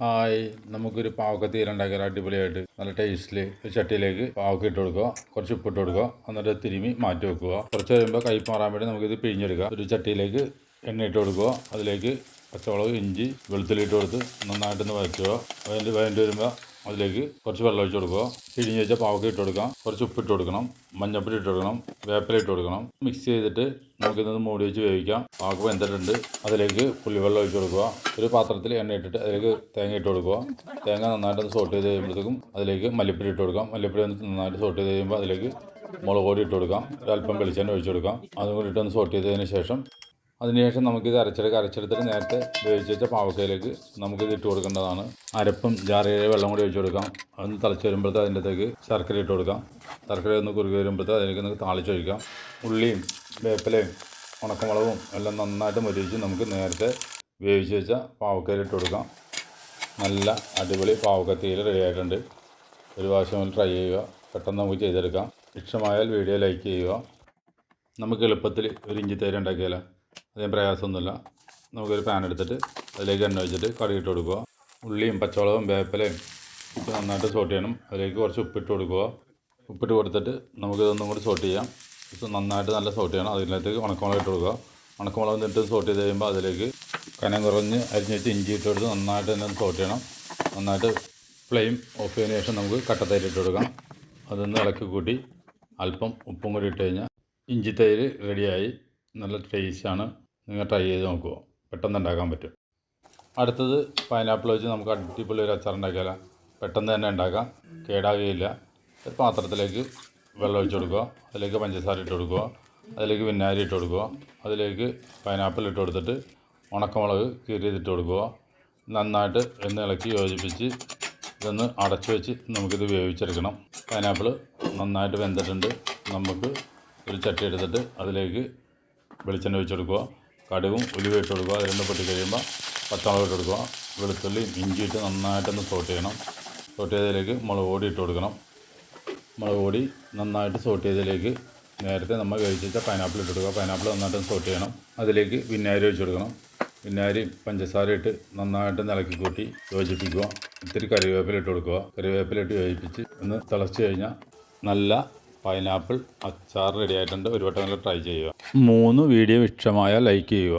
Hi, നമുക്കൊരു പാവക്ക തീര ഉണ്ടാക്കിയാൽ അടിപൊളിയായിട്ട് നല്ല ടേസ്റ്റിൽ ഒരു ചട്ടിയിലേക്ക് പാവക്ക ഇട്ട് കൊടുക്കുക, കുറച്ച് ഉപ്പിട്ട് കൊടുക്കുക, എന്നിട്ട് തിരുമി മാറ്റി വെക്കുക. കുറച്ച് കഴിയുമ്പോൾ കൈ മാറാൻ വേണ്ടി നമുക്കിത് പിഴിഞ്ഞെടുക്കുക. ഒരു ചട്ടിയിലേക്ക് എണ്ണ ഇട്ട് കൊടുക്കുക, അതിലേക്ക് പച്ചമുളക്, ഇഞ്ചി, വെളുത്തുള്ളി ഇട്ട് കൊടുത്ത് നന്നായിട്ടൊന്ന് വഴറ്റുക. വഴണ്ടി വരുമ്പോൾ അതിലേക്ക് കുറച്ച് വെള്ളം ഒഴിച്ച് കൊടുക്കുക. പിഴിഞ്ഞ് വെച്ച പാവക്ക ഇട്ട് കൊടുക്കാം, കുറച്ച് ഉപ്പിട്ട് കൊടുക്കണം, മഞ്ഞപ്പൊടി ഇട്ട് കൊടുക്കണം, വേപ്പില ഇട്ട് കൊടുക്കണം. മിക്സ് ചെയ്തിട്ട് നമുക്കിതൊന്ന് മൂടി വെച്ച് വേവിക്കാം. പാവക്ക വെന്തിട്ടുണ്ട്. അതിലേക്ക് പുളിവെള്ളം ഒഴിച്ച് കൊടുക്കുക. ഒരു പാത്രത്തിൽ എണ്ണ ഇട്ടിട്ട് അതിലേക്ക് തേങ്ങ ഇട്ട് കൊടുക്കുക. തേങ്ങ നന്നായിട്ടൊന്ന് സോട്ട് ചെയ്ത് കഴിയുമ്പോഴത്തേക്കും അതിലേക്ക് മല്ലിപ്പൊടി ഇട്ട് കൊടുക്കാം. മല്ലിപ്പൊടി ഒന്ന് നന്നായിട്ട് സോട്ട് ചെയ്ത് കഴിയുമ്പോൾ അതിലേക്ക് മുളക് പൊടി ഇട്ട് കൊടുക്കാം. ഒരല്പം വെളിച്ചെണ്ണ ഒഴിച്ച് കൊടുക്കാം. അതും കൂടി ഇട്ടൊന്ന് സോട്ട് ചെയ്തതിന് ശേഷം നമുക്കിത് അരച്ചെടുത്തിട്ട് നേരത്തെ വേവിച്ച് വെച്ച പാവക്കയിലേക്ക് നമുക്കിത് ഇട്ട് കൊടുക്കേണ്ടതാണ്. അരപ്പും ജാറിയ വെള്ളം കൂടി ഒഴിച്ച് കൊടുക്കാം. അതൊന്ന് തിളച്ച് വരുമ്പോഴത്തെ അതിൻ്റെ അകത്തേക്ക് ശർക്കര ഇട്ട് കൊടുക്കാം. ശർക്കര ഒന്ന് കുറുകി വരുമ്പോഴത്തെ അതിലേക്ക് നമുക്ക് താളിച്ചൊഴിക്കാം. ഉള്ളിയും വേപ്പിലയും ഉണക്കമുളകും എല്ലാം നന്നായിട്ട് മൊരിയിച്ച് നമുക്ക് നേരത്തെ വേവിച്ച് വെച്ച പാവക്കയിൽ ഇട്ട് കൊടുക്കാം. നല്ല അടിപൊളി പാവക്കത്തീയിൽ റെഡി ആയിട്ടുണ്ട്. ഒരു പ്രാവശ്യം ട്രൈ ചെയ്യുക. പെട്ടെന്ന് നമുക്ക് ചെയ്തെടുക്കാം. ഇഷ്ടമായാൽ വീഡിയോ ലൈക്ക് ചെയ്യുക. നമുക്ക് എളുപ്പത്തിൽ ഒരു ഇഞ്ചി തൈര് ഉണ്ടാക്കിയാലോ? അധികം പ്രയാസമൊന്നുമില്ല. നമുക്കൊരു പാൻ എടുത്തിട്ട് അതിലേക്ക് എണ്ണ ഒഴിച്ചിട്ട് കടുക് ഇട്ട് കൊടുക്കുക. ഉള്ളിയും പച്ചമുളകും വേപ്പിലയും ഇട്ട് നന്നായിട്ട് സോട്ട് ചെയ്യണം. അതിലേക്ക് കുറച്ച് ഉപ്പിട്ട് കൊടുക്കുക. ഉപ്പിട്ട് കൊടുത്തിട്ട് നമുക്കിതൊന്നും കൂടി സോട്ട് ചെയ്യാം. ഇത് നന്നായിട്ട് നല്ല സോട്ട് ചെയ്യണം. അതിനകത്തേക്ക് ഉണക്കമുളക് ഇട്ട് കൊടുക്കുക. ഉണക്കമുളക് എന്നിട്ട് സോട്ട് ചെയ്ത് കഴിയുമ്പോൾ അതിലേക്ക് കനം കുറഞ്ഞ് അരിഞ്ഞ് വെച്ച് ഇഞ്ചി ഇട്ട് കൊടുത്ത് നന്നായിട്ട് തന്നെ സോട്ട് ചെയ്യണം. നന്നായിട്ട് ഫ്ലെയിം ഓഫ് ചെയ്തതിന് ശേഷം നമുക്ക് കട്ടത്തൈര് ഇട്ട് കൊടുക്കാം. അതൊന്ന് ഇളക്കി കൂട്ടി അല്പം ഉപ്പും കൂടി ഇട്ട് കഴിഞ്ഞാൽ ഇഞ്ചി തൈര് റെഡിയായി. നല്ല ടേസ്റ്റാണ്. നിങ്ങൾ ട്രൈ ചെയ്ത് നോക്കുക. പെട്ടെന്ന് ഉണ്ടാക്കാൻ പറ്റും. അടുത്തത് പൈനാപ്പിൾ വെച്ച് നമുക്ക് അടിപൊളി ഒരു അച്ചാർ ഉണ്ടാക്കിയാലോ? പെട്ടെന്ന് തന്നെ ഉണ്ടാക്കാം, കേടാകുകയില്ല. ഒരു പാത്രത്തിലേക്ക് വെള്ളം ഒഴിച്ച് കൊടുക്കുക. അതിലേക്ക് പഞ്ചസാര ഇട്ട് കൊടുക്കുക. അതിലേക്ക് വിനാഗിരി ഇട്ട് കൊടുക്കുക. അതിലേക്ക് പൈനാപ്പിൾ ഇട്ട് കൊടുത്തിട്ട് ഉണക്കമുളക് കീറിയതിട്ട് കൊടുക്കുക. നന്നായിട്ട് എണ്ണ ഇളക്കി യോജിപ്പിച്ച് ഇതൊന്ന് അടച്ചു വെച്ച് നമുക്കിത് വേവിച്ചെടുക്കണം. പൈനാപ്പിൾ നന്നായിട്ട് വെന്തിട്ടുണ്ട്. നമുക്ക് ഒരു ചട്ടി എടുത്തിട്ട് അതിലേക്ക് വെളിച്ചെണ്ണ ഒഴിച്ച് കൊടുക്കുക. കടുകും ഉലുവ ഇട്ട് കൊടുക്കുക. അത് രണ്ടും പൊട്ടി കഴിയുമ്പോൾ പച്ചമുളക് ഇട്ട് കൊടുക്കുക. വെളുത്തുള്ളിയും ഇഞ്ചി ഇട്ട് നന്നായിട്ടൊന്ന് സോട്ട് ചെയ്യണം. സോട്ട് ചെയ്തതിലേക്ക് മുളക് പൊടി ഇട്ട് കൊടുക്കണം. മുളക് പൊടി നന്നായിട്ട് സോട്ട് ചെയ്തതിലേക്ക് നേരത്തെ നമ്മൾ കഴിച്ച് വെച്ച പൈനാപ്പിൾ ഇട്ട് കൊടുക്കുക. പൈനാപ്പിൾ നന്നായിട്ടൊന്ന് സോട്ട് ചെയ്യണം. അതിലേക്ക് വിനാഗിരി ഒഴിച്ച് കൊടുക്കണം. വിനാഗിരി പഞ്ചസാര ഇട്ട് നന്നായിട്ട് ഇളക്കി കൂട്ടി യോജിപ്പിക്കുക. ഇത്തിരി കറിവേപ്പില ഇട്ട് കൊടുക്കുക. കറിവേപ്പില ഇട്ട് യോജിപ്പിച്ച് ഒന്ന് തിളച്ച് കഴിഞ്ഞാൽ നല്ല പൈനാപ്പിൾ അച്ചാർ റെഡി ആയിട്ടുണ്ട്. ഒരു വട്ടം ട്രൈ ചെയ്യുക. 3 വീഡിയോ ഇഷ്ടമായാൽ ലൈക്ക് ചെയ്യുക.